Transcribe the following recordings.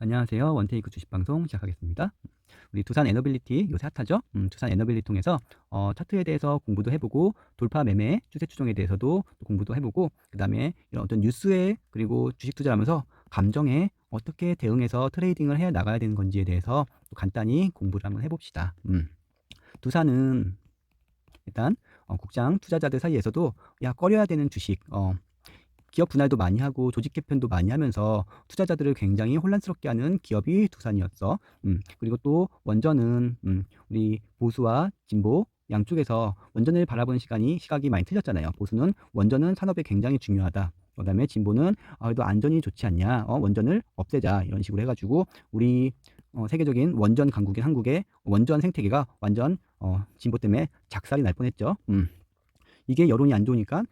안녕하세요. 원테이크 주식방송 시작하겠습니다. 우리 두산 에너빌리티 요새 핫하죠? 두산 에너빌리티 통해서 차트에 대해서 공부도 해보고 돌파 매매 추세 추종에 대해서도 또 공부도 해보고 그 다음에 이런 어떤 뉴스에 그리고 주식 투자하면서 감정에 어떻게 대응해서 트레이딩을 해 나가야 되는 건지에 대해서 또 간단히 공부를 한번 해봅시다. 두산은 일단 국장 투자자들 사이에서도 야 꺼려야 되는 주식 기업 분할도 많이 하고 조직 개편도 많이 하면서 투자자들을 굉장히 혼란스럽게 하는 기업이 두산이었어. 그리고 또 원전은 우리 보수와 진보 양쪽에서 원전을 바라보는 시각이 많이 틀렸잖아요. 보수는 원전은 산업에 굉장히 중요하다. 그다음에 진보는 그래도 안전이 좋지 않냐. 원전을 없애자 이런 식으로 해가지고 우리 세계적인 원전 강국인 한국의 원전 생태계가 완전 진보 때문에 작살이 날 뻔했죠. 이게 여론이 안 좋으니까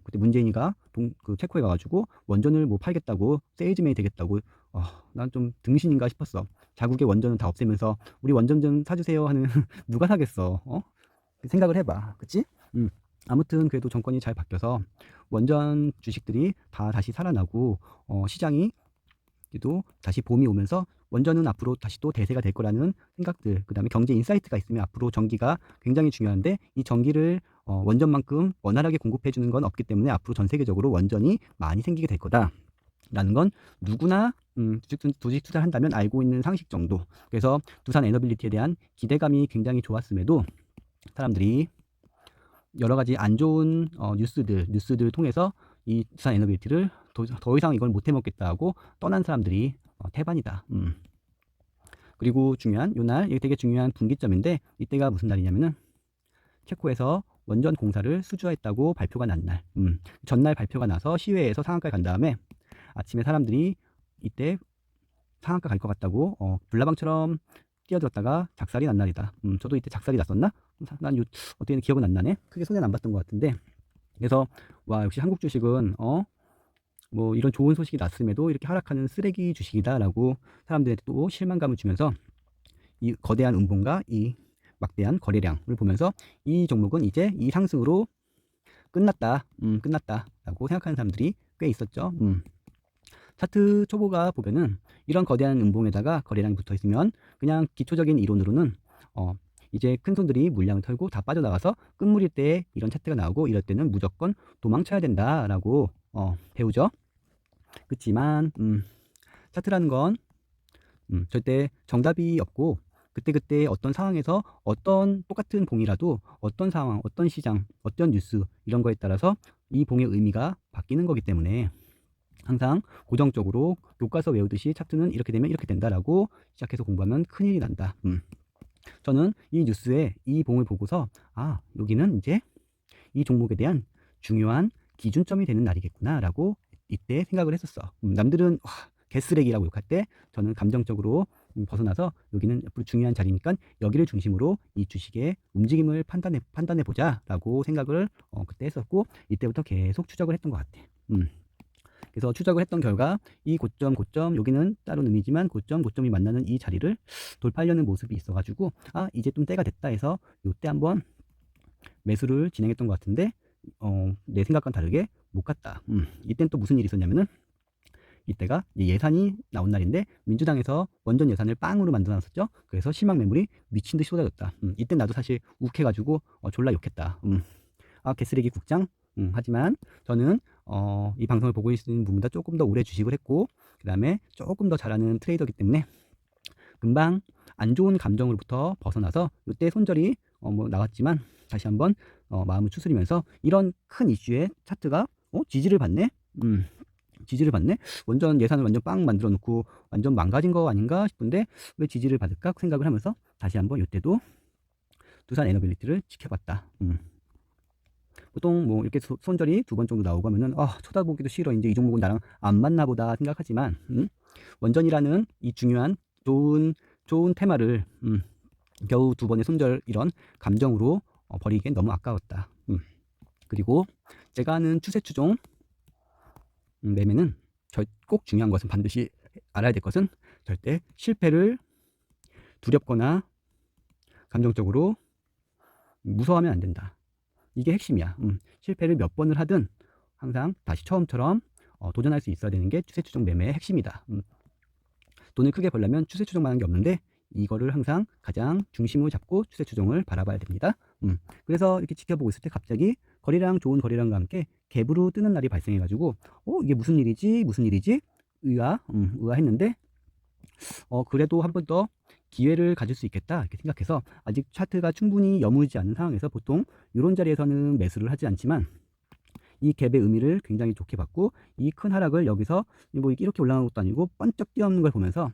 그때 문재인이가 그 체코에 가가지고 원전을 뭐 팔겠다고 세일즈맨이 되겠다고 난 좀 등신인가 싶었어. 자국의 원전은 다 없애면서 우리 원전 좀 사주세요 하는 누가 사겠어? 생각을 해봐, 그치? 아무튼 그래도 정권이 잘 바뀌어서 원전 주식들이 다 다시 살아나고 시장이 또 다시 봄이 오면서 원전은 앞으로 다시 또 대세가 될 거라는 생각들, 그 다음에 경제 인사이트가 있으면 앞으로 전기가 굉장히 중요한데 이 전기를 원전만큼 원활하게 공급해 주는 건 없기 때문에 앞으로 전 세계적으로 원전이 많이 생기게 될 거다라는 건 누구나 주식 투자를 한다면 알고 있는 상식 정도. 그래서 두산 에너빌리티에 대한 기대감이 굉장히 좋았음에도 사람들이 여러 가지 안 좋은 뉴스들을 통해서 이 두산 에너빌리티를 더 이상 이걸 못 해먹겠다 고 떠난 사람들이 태반이다. 그리고 요날 이게 되게 중요한 분기점인데 이때가 무슨 날이냐면은 체코에서 원전 공사를 수주했다고 발표가 난 날. 전날 발표가 나서 시외에서 상한가에 간 다음에 아침에 사람들이 이때 상한가 갈 것 같다고 불나방처럼 뛰어들었다가 작살이 난 날이다. 저도 이때 작살이 났었나? 어떻게 기억은 안 나네. 크게 손해는 안 봤던 것 같은데. 그래서 와 역시 한국 주식은 뭐 이런 좋은 소식이 났음에도 이렇게 하락하는 쓰레기 주식이다라고 사람들한테 또 실망감을 주면서 이 거대한 음봉과 이 막대한 거래량을 보면서 이 종목은 이제 이 상승으로 끝났다라고 생각하는 사람들이 꽤 있었죠. 차트 초보가 보면은 이런 거대한 음봉에다가 거래량이 붙어 있으면 그냥 기초적인 이론으로는 이제 큰 손들이 물량을 털고 다 빠져나가서 끝물일 때 이런 차트가 나오고 이럴 때는 무조건 도망쳐야 된다라고 배우죠. 그렇지만 차트라는 건 절대 정답이 없고 그때그때 어떤 상황에서 어떤 똑같은 봉이라도 어떤 상황, 어떤 시장, 어떤 뉴스 이런 거에 따라서 이 봉의 의미가 바뀌는 거기 때문에 항상 고정적으로 교과서 외우듯이 차트는 이렇게 되면 이렇게 된다라고 시작해서 공부하면 큰일이 난다. 저는 이 뉴스에 이 봉을 보고서 여기는 이제 이 종목에 대한 중요한 기준점이 되는 날이겠구나라고 이때 생각을 했었어. 남들은 개쓰레기라고 욕할 때 저는 감정적으로 벗어나서 여기는 앞으로 중요한 자리니까 여기를 중심으로 이 주식의 움직임을 판단해 보자라고 생각을 그때 했었고 이때부터 계속 추적을 했던 것 같아. 그래서 추적을 했던 결과 이 고점 여기는 다른 의미지만 고점이 만나는 이 자리를 돌파하려는 모습이 있어가지고 이제 좀 때가 됐다 해서 요때 한번 매수를 진행했던 것 같은데 내 생각과는 다르게 못 갔다. 이땐 또 무슨 일이 있었냐면은 이때가 예산이 나온 날인데 민주당에서 원전 예산을 빵으로 만들어놨었죠. 그래서 실망 매물이 미친 듯이 쏟아졌다. 이때 나도 사실 욱해가지고 졸라 욕했다. 개쓰레기 국장. 하지만 저는 이 방송을 보고 있는 분보다 조금 더 오래 주식을 했고 그 다음에 조금 더 잘하는 트레이더이기 때문에 금방 안 좋은 감정으로부터 벗어나서 이때 손절이 뭐 나왔지만 다시 한번 마음을 추스리면서 이런 큰 이슈의 차트가 지지를 받네. 지지를 받네. 원전 예산을 완전 빵 만들어 놓고 완전 망가진 거 아닌가 싶은데 왜 지지를 받을까 생각을 하면서 다시 한번 이때도 두산 에너빌리티를 지켜봤다. 보통 뭐 이렇게 손절이 두 번 정도 나오고 하면은 쳐다보기도 싫어. 이제 이 종목은 나랑 안 맞나 보다 생각하지만 원전이라는 이 중요한 좋은 테마를 겨우 두 번의 손절 이런 감정으로 버리기엔 너무 아까웠다. 그리고 제가 하는 추세 추종 매매는 꼭 중요한 것은 반드시 알아야 될 것은 절대 실패를 두렵거나 감정적으로 무서워하면 안 된다. 이게 핵심이야. 실패를 몇 번을 하든 항상 다시 처음처럼 도전할 수 있어야 되는 게 추세 추종 매매의 핵심이다. 돈을 크게 벌려면 추세 추종만 하는 게 없는데 이거를 항상 가장 중심을 잡고 추세 추종을 바라봐야 됩니다. 그래서 이렇게 지켜보고 있을 때 갑자기 거래량 좋은 거래량과 함께 갭으로 뜨는 날이 발생해 가지고 이게 무슨 일이지? 무슨 일이지? 의아했는데 그래도 한 번 더 기회를 가질 수 있겠다 이렇게 생각해서 아직 차트가 충분히 여물지 않은 상황에서 보통 이런 자리에서는 매수를 하지 않지만 이 갭의 의미를 굉장히 좋게 봤고 이 큰 하락을 여기서 뭐 이렇게 올라가는 것도 아니고 번쩍 뛰어오는 걸 보면서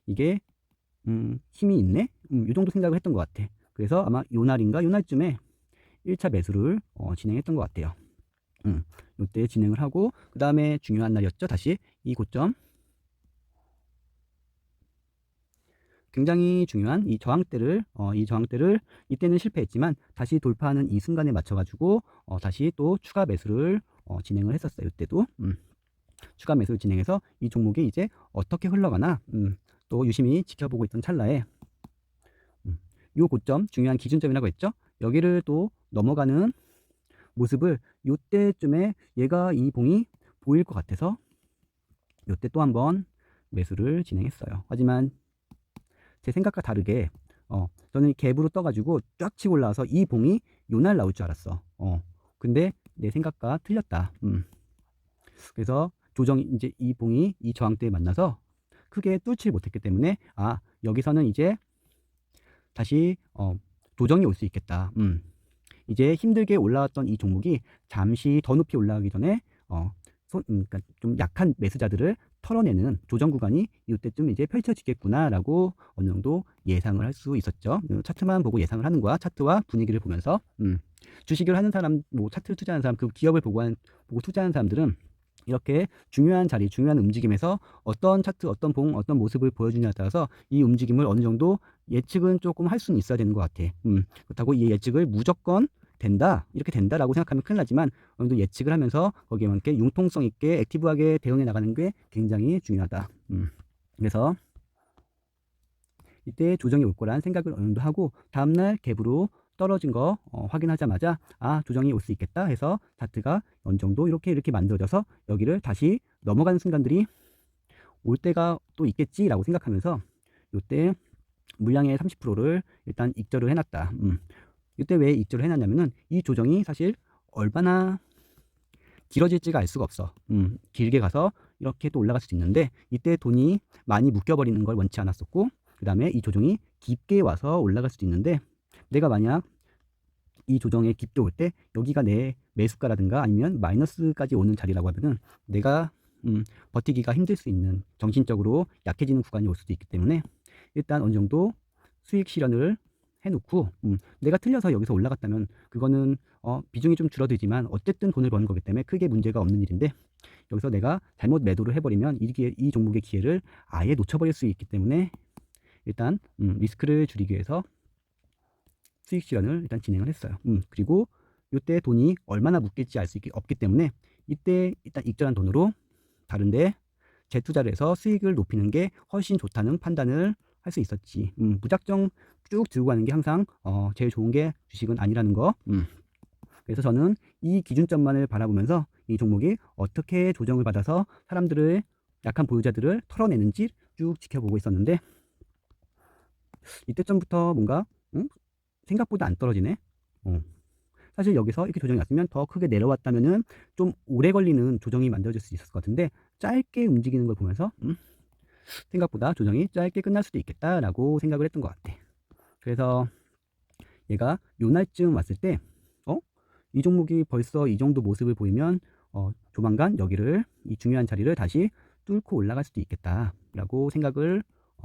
이게 힘이 있네? 이 정도 생각을 했던 것 같아. 그래서 아마 요 날인가 요 날쯤에 1차 매수를 진행했던 것 같아요. 요때 진행을 하고 그 다음에 중요한 날이었죠. 다시 이 고점 굉장히 중요한 이 저항대를 이때는 실패했지만 다시 돌파하는 이 순간에 맞춰 가지고 다시 또 추가 매수를 진행을 했었어요. 이때도 추가 매수를 진행해서 이 종목이 이제 어떻게 흘러가나 또 유심히 지켜보고 있던 찰나에 요 고점 중요한 기준점이라고 했죠. 여기를 또 넘어가는 모습을 요때쯤에 얘가 이 봉이 보일 것 같아서 요때 또 한번 매수를 진행했어요. 하지만 제 생각과 다르게 저는 갭으로 떠가지고 쫙 치고 올라와서 이 봉이 요날 나올 줄 알았어. 근데 내 생각과 틀렸다. 그래서 조정이 이제 이 봉이 이 저항대에 만나서 크게 뚫지 못했기 때문에 여기서는 이제 다시 조정이 올 수 있겠다. 이제 힘들게 올라왔던 이 종목이 잠시 더 높이 올라가기 전에 그러니까 좀 약한 매수자들을 털어내는 조정 구간이 이때쯤 이제 펼쳐지겠구나라고 어느 정도 예상을 할 수 있었죠. 차트만 보고 예상을 하는 거야. 차트와 분위기를 보면서 주식을 하는 사람, 뭐 차트를 투자하는 사람, 그 기업을 보고 투자하는 사람들은 이렇게 중요한 자리, 중요한 움직임에서 어떤 차트, 어떤 봉, 어떤 모습을 보여주냐에 따라서 이 움직임을 어느 정도 예측은 조금 할 수는 있어야 되는 것 같아. 그렇다고 이 예측을 무조건 된다, 이렇게 된다라고 생각하면 큰일 나지만 어느 정도 예측을 하면서 거기에 맞게 융통성 있게 액티브하게 대응해 나가는 게 굉장히 중요하다. 그래서 이때 조정이 올 거란 생각을 어느 정도 하고 다음날 갭으로 떨어진 거 확인하자마자 조정이 올 수 있겠다 해서 차트가 어느 정도 이렇게 만들어져서 여기를 다시 넘어가는 순간들이 올 때가 또 있겠지라고 생각하면서 이때 물량의 30%를 일단 익절을 해놨다. 이때 왜 익절을 해놨냐면은 이 조정이 사실 얼마나 길어질지가 알 수가 없어. 길게 가서 이렇게 또 올라갈 수도 있는데 이때 돈이 많이 묶여버리는 걸 원치 않았었고 그 다음에 이 조정이 깊게 와서 올라갈 수도 있는데 내가 만약 이 조정에 깊게 올 때 여기가 내 매수가라든가 아니면 마이너스까지 오는 자리라고 하면은 내가 버티기가 힘들 수 있는 정신적으로 약해지는 구간이 올 수도 있기 때문에 일단 어느 정도 수익 실현을 해놓고 내가 틀려서 여기서 올라갔다면 그거는 비중이 좀 줄어들지만 어쨌든 돈을 버는 거기 때문에 크게 문제가 없는 일인데 여기서 내가 잘못 매도를 해버리면 이 종목의 기회를 아예 놓쳐버릴 수 있기 때문에 일단 리스크를 줄이기 위해서 수익 실현을 일단 진행을 했어요. 그리고 이때 돈이 얼마나 묶일지 알 수 없기 때문에 이때 일단 익절한 돈으로 다른데 재투자를 해서 수익을 높이는 게 훨씬 좋다는 판단을 할 수 있었지. 무작정 쭉 들고 가는 게 항상 제일 좋은 게 주식은 아니라는 거. 그래서 저는 이 기준점만을 바라보면서 이 종목이 어떻게 조정을 받아서 사람들을 약한 보유자들을 털어내는지 쭉 지켜보고 있었는데 이때쯤부터 뭔가 생각보다 안 떨어지네. 사실 여기서 이렇게 조정이 왔으면 더 크게 내려왔다면은 좀 오래 걸리는 조정이 만들어질 수 있었을 것 같은데 짧게 움직이는 걸 보면서 생각보다 조정이 짧게 끝날 수도 있겠다라고 생각을 했던 것 같아. 그래서 얘가 요 날쯤 왔을 때 이 종목이 벌써 이 정도 모습을 보이면 조만간 여기를 이 중요한 자리를 다시 뚫고 올라갈 수도 있겠다라고 생각을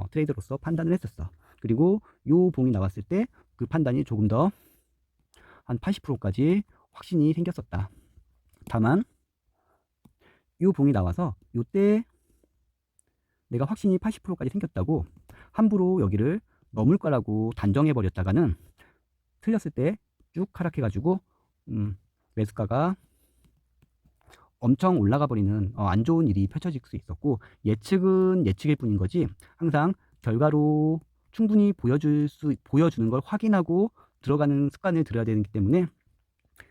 트레이더로서 판단을 했었어. 그리고 요 봉이 나왔을 때 그 판단이 조금 더 한 80%까지 확신이 생겼었다. 다만 요 봉이 나와서 요때 내가 확신이 80%까지 생겼다고 함부로 여기를 넘을 거라고 단정해 버렸다가는 틀렸을 때 쭉 하락해 가지고 매수가가 엄청 올라가 버리는 안 좋은 일이 펼쳐질 수 있었고 예측은 예측일 뿐인 거지 항상 결과로 충분히 보여주는 걸 확인하고 들어가는 습관을 들여야 되기 때문에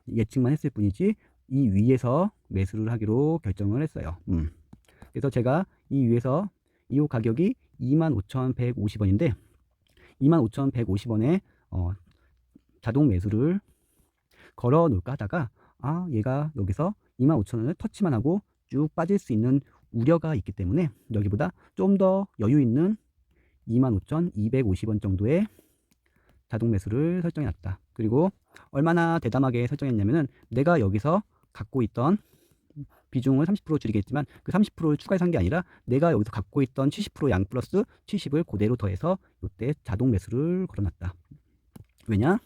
예측만 했을 뿐이지 이 위에서 매수를 하기로 결정을 했어요. 그래서 제가 이 위에서 이 가격이 25,150원인데 25,150원에 자동 매수를 걸어 놓을까 하다가 얘가 여기서 25,000원을 터치만 하고 쭉 빠질 수 있는 우려가 있기 때문에 여기보다 좀 더 여유 있는 25,250원 정도의 자동 매수를 설정해 놨다. 그리고 얼마나 대담하게 설정했냐면은 내가 여기서 갖고 있던 비중을 30% 줄이겠지만 그 30%를 추가해서 한 게 아니라 내가 여기서 갖고 있던 70% 양 플러스 70을 그대로 더해서 이때 자동 매수를 걸어놨다. 왜냐?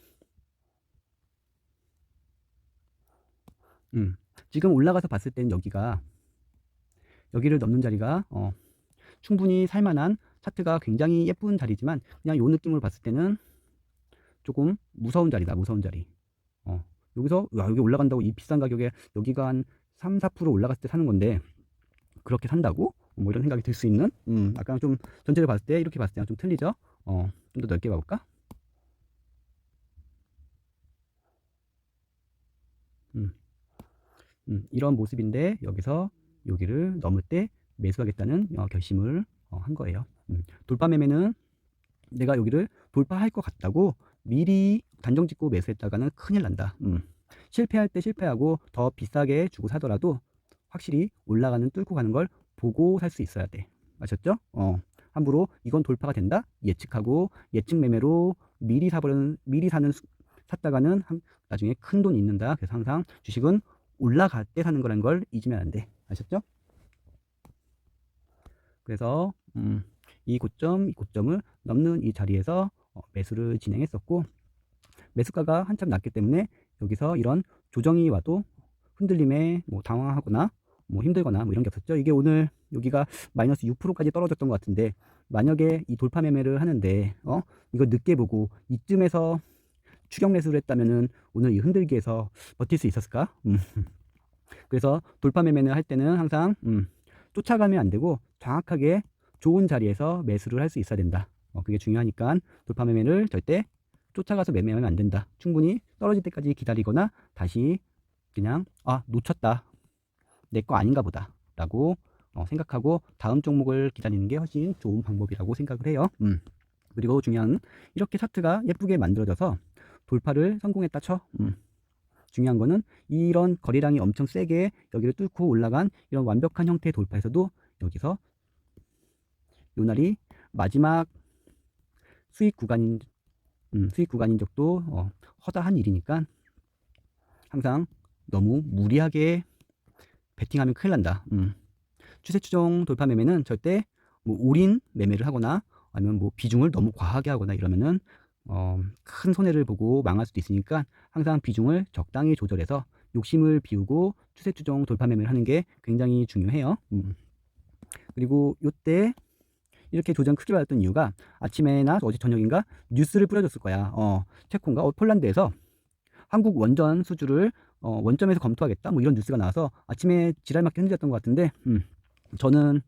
지금 올라가서 봤을 땐 여기를 넘는 자리가 충분히 살만한 차트가 굉장히 예쁜 자리지만 그냥 요 느낌으로 봤을 때는 조금 무서운 자리다. 무서운 자리. 여기서 여기 올라간다고 이 비싼 가격에 여기가 한 3, 4% 올라갔을 때 사는 건데 그렇게 산다고? 뭐 이런 생각이 들 수 있는 아까 좀 전체를 봤을 때 이렇게 봤을 때랑 좀 틀리죠? 좀 더 넓게 봐볼까? 이런 모습인데 여기서 여기를 넘을 때 매수하겠다는 결심을 한 거예요. 돌파 매매는 내가 여기를 돌파할 것 같다고 미리 단정 짓고 매수했다가는 큰일 난다. 실패할 때 실패하고 더 비싸게 주고 사더라도 확실히 올라가는 뚫고 가는 걸 보고 살 수 있어야 돼. 아셨죠? 함부로 이건 돌파가 된다 예측하고 예측 매매로 미리 샀다가는 나중에 큰 돈 잃는다. 그래서 항상 주식은 올라갈 때 사는 거라는 걸 잊으면 안 돼. 아셨죠? 그래서 이 고점을 넘는 이 자리에서 매수를 진행했었고 매수가가 한참 낮기 때문에 여기서 이런 조정이 와도 흔들림에 뭐 당황하거나 뭐 힘들거나 뭐 이런 게 없었죠. 이게 오늘 여기가 마이너스 6%까지 떨어졌던 것 같은데 만약에 이 돌파 매매를 하는데 이거 늦게 보고 이쯤에서 추격 매수를 했다면은 오늘 이 흔들기에서 버틸 수 있었을까? 그래서 돌파 매매를 할 때는 항상 쫓아가면 안 되고 정확하게 좋은 자리에서 매수를 할 수 있어야 된다. 그게 중요하니까 돌파 매매를 절대 쫓아가서 매매하면 안 된다. 충분히 떨어질 때까지 기다리거나 다시 그냥 놓쳤다. 내 거 아닌가 보다. 라고 생각하고 다음 종목을 기다리는 게 훨씬 좋은 방법이라고 생각을 해요. 그리고 중요한 이렇게 차트가 예쁘게 만들어져서 돌파를 성공했다 쳐. 중요한 거는 이런 거래량이 엄청 세게 여기를 뚫고 올라간 이런 완벽한 형태의 돌파에서도 여기서 요 날이 마지막 수익 구간인 적도 허다한 일이니까 항상 너무 무리하게 베팅하면 큰일 난다. 추세 추종 돌파 매매는 절대 뭐 올인 매매를 하거나 아니면 뭐 비중을 너무 과하게 하거나 이러면은 큰 손해를 보고 망할 수도 있으니까 항상 비중을 적당히 조절해서 욕심을 비우고 추세 추종 돌파 매매를 하는 게 굉장히 중요해요. 그리고 요때 이렇게 조정 크게 받았던 이유가 아침에나 어제 저녁인가 뉴스를 뿌려줬을 거야. 체코인가 폴란드에서 한국 원전 수주를 원점에서 검토하겠다 뭐 이런 뉴스가 나와서 아침에 지랄맞게 흔들렸던 것 같은데 저는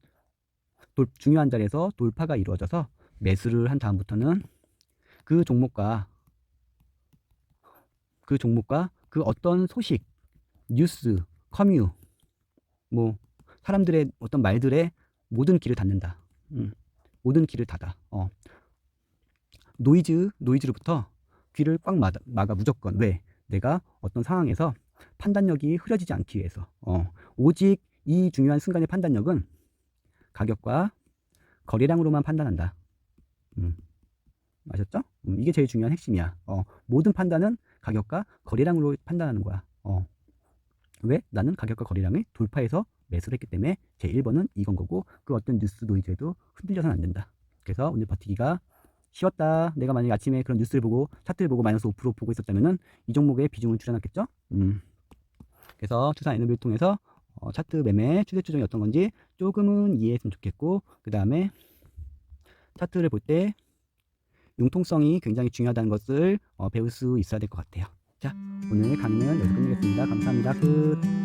중요한 자리에서 돌파가 이루어져서 매수를 한 다음부터는 그 종목과 그 어떤 소식, 뉴스, 커뮤, 뭐 사람들의 어떤 말들에 모든 길을 닫는다. 모든 길을 닫아. 노이즈로부터 귀를 꽉 막아 무조건. 왜? 내가 어떤 상황에서 판단력이 흐려지지 않기 위해서. 오직 이 중요한 순간의 판단력은 가격과 거래량으로만 판단한다. 아셨죠? 이게 제일 중요한 핵심이야. 모든 판단은 가격과 거래량으로 판단하는 거야. 왜? 나는 가격과 거래량을 돌파해서 매수를 했기 때문에 제 1번은 이건 거고 그 어떤 뉴스 노이즈에도 흔들려서는 안 된다. 그래서 오늘 버티기가 쉬웠다. 내가 만약에 아침에 그런 뉴스를 보고 차트를 보고 마이너스 5% 보고 있었다면은 이 종목에 비중을 줄여놨겠죠? 그래서 추산 NLB를 통해서 차트 매매 추세 추종이 어떤 건지 조금은 이해했으면 좋겠고 그 다음에 차트를 볼 때 융통성이 굉장히 중요하다는 것을 배울 수 있어야 될 것 같아요. 자, 오늘 강의는 여기서 끝내겠습니다. 감사합니다. 끝.